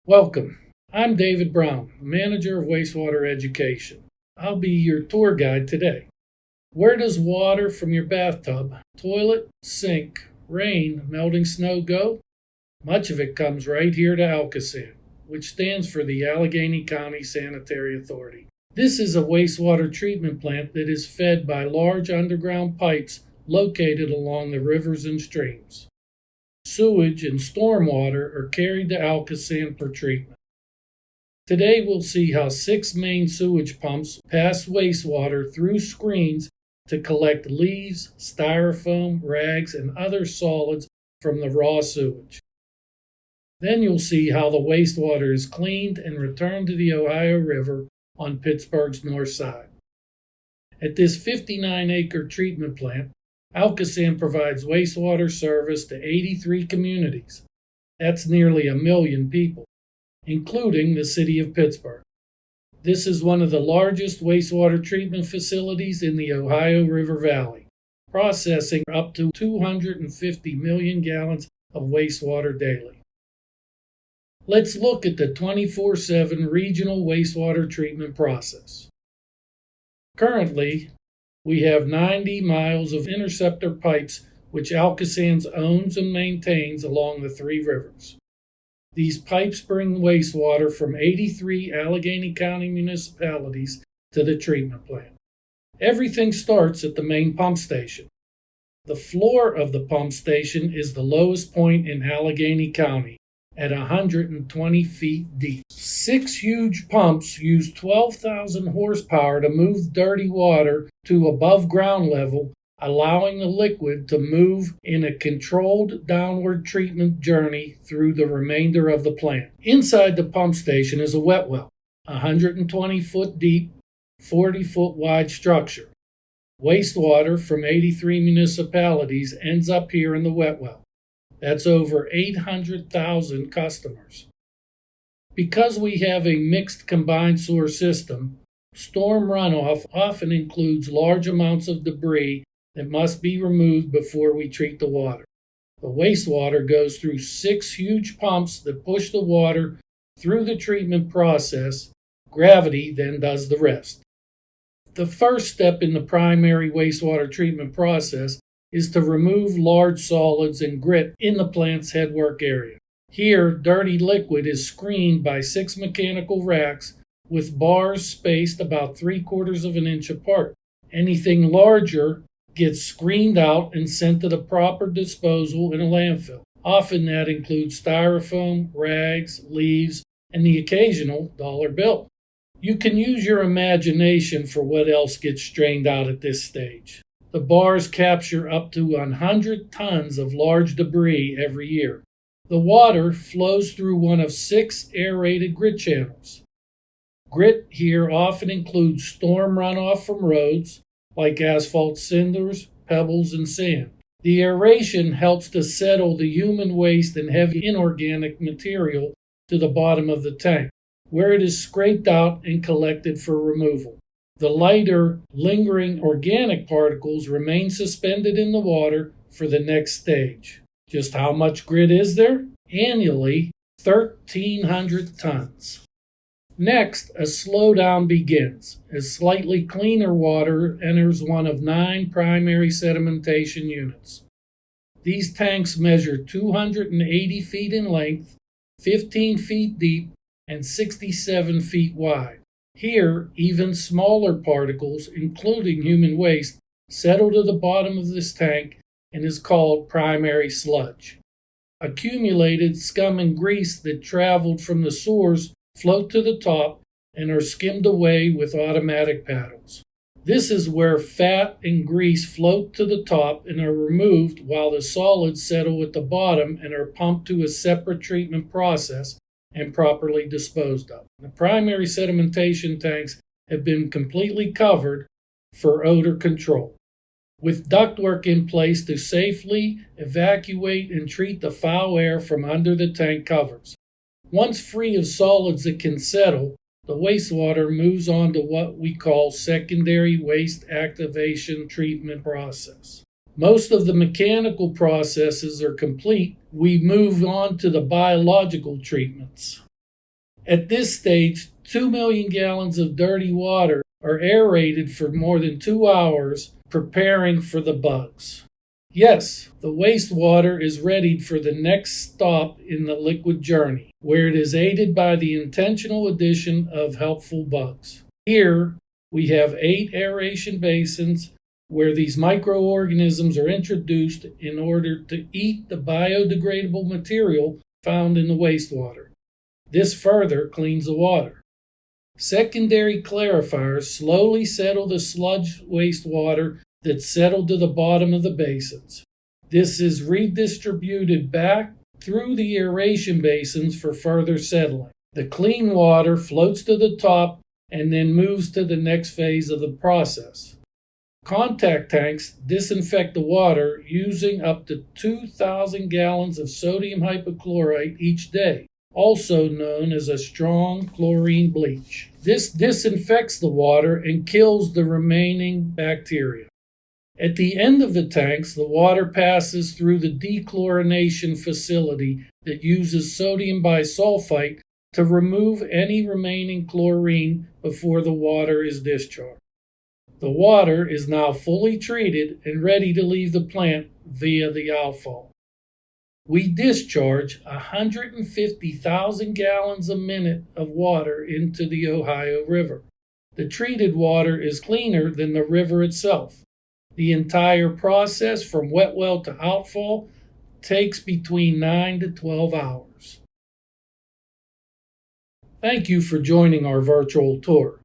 Welcome. I'm David Brown, Manager of Wastewater Education. I'll be your tour guide today. Where does water from your bathtub, toilet, sink, rain, melting snow go? Much of it comes right here to ALCOSAN, which stands for the Allegheny County Sanitary Authority. This is a wastewater treatment plant that is fed by large underground pipes located along the rivers and streams. Sewage and stormwater are carried to ALCOSAN for treatment. Today we'll see how 6 main sewage pumps pass wastewater through screens to collect leaves, styrofoam, rags, and other solids from the raw sewage. Then you'll see how the wastewater is cleaned and returned to the Ohio River on Pittsburgh's north side. At this 59-acre treatment plant, ALCOSAN provides wastewater service to 83 communities. That's nearly 1 million people, including the city of Pittsburgh. This is one of the largest wastewater treatment facilities in the Ohio River Valley, processing up to 250 million gallons of wastewater daily. Let's look at the 24/7 regional wastewater treatment process. Currently, we have 90 miles of interceptor pipes which ALCOSAN owns and maintains along the 3 rivers. These pipes bring wastewater from 83 Allegheny County municipalities to the treatment plant. Everything starts at the main pump station. The floor of the pump station is the lowest point in Allegheny County, at 120 feet deep. 6 huge pumps use 12,000 horsepower to move dirty water to above ground level, allowing the liquid to move in a controlled downward treatment journey through the remainder of the plant. Inside the pump station is a wet well, 120 foot deep, 40 foot wide structure. Wastewater from 83 municipalities ends up here in the wet well. That's over 800,000 customers. Because we have a mixed combined sewer system, storm runoff often includes large amounts of debris that must be removed before we treat the water. The wastewater goes through 6 huge pumps that push the water through the treatment process. Gravity then does the rest. The first step in the primary wastewater treatment process is to remove large solids and grit in the plant's headwork area. Here, dirty liquid is screened by 6 mechanical racks with bars spaced about 3/4 of an inch apart. Anything larger gets screened out and sent to the proper disposal in a landfill. Often that includes styrofoam, rags, leaves, and the occasional dollar bill. You can use your imagination for what else gets strained out at this stage. The bars capture up to 100 tons of large debris every year. The water flows through one of 6 aerated grit channels. Grit here often includes storm runoff from roads, like asphalt cinders, pebbles, and sand. The aeration helps to settle the human waste and heavy inorganic material to the bottom of the tank, where it is scraped out and collected for removal. The lighter, lingering organic particles remain suspended in the water for the next stage. Just how much grit is there? Annually, 1,300 tons. Next, a slowdown begins as slightly cleaner water enters one of 9 primary sedimentation units. These tanks measure 280 feet in length, 15 feet deep, and 67 feet wide. Here, even smaller particles, including human waste, settle to the bottom of this tank and is called primary sludge. Accumulated scum and grease that traveled from the sewers float to the top and are skimmed away with automatic paddles. This is where fat and grease float to the top and are removed while the solids settle at the bottom and are pumped to a separate treatment process and properly disposed of. The primary sedimentation tanks have been completely covered for odor control, with ductwork in place to safely evacuate and treat the foul air from under the tank covers. Once free of solids that can settle, the wastewater moves on to what we call secondary waste activation treatment process. Most of the mechanical processes are complete. We move on to the biological treatments. At this stage, 2 million gallons of dirty water are aerated for more than 2 hours, preparing for the bugs. Yes, the wastewater is readied for the next stop in the liquid journey, where it is aided by the intentional addition of helpful bugs. Here, we have 8 aeration basins where these microorganisms are introduced in order to eat the biodegradable material found in the wastewater. This further cleans the water. Secondary clarifiers slowly settle the sludge wastewater that's settled to the bottom of the basins. This is redistributed back through the aeration basins for further settling. The clean water floats to the top and then moves to the next phase of the process. Contact tanks disinfect the water using up to 2,000 gallons of sodium hypochlorite each day, also known as a strong chlorine bleach. This disinfects the water and kills the remaining bacteria. At the end of the tanks, the water passes through the dechlorination facility that uses sodium bisulfite to remove any remaining chlorine before the water is discharged. The water is now fully treated and ready to leave the plant via the outfall. We discharge 150,000 gallons a minute of water into the Ohio River. The treated water is cleaner than the river itself. The entire process from wet well to outfall takes between 9 to 12 hours. Thank you for joining our virtual tour.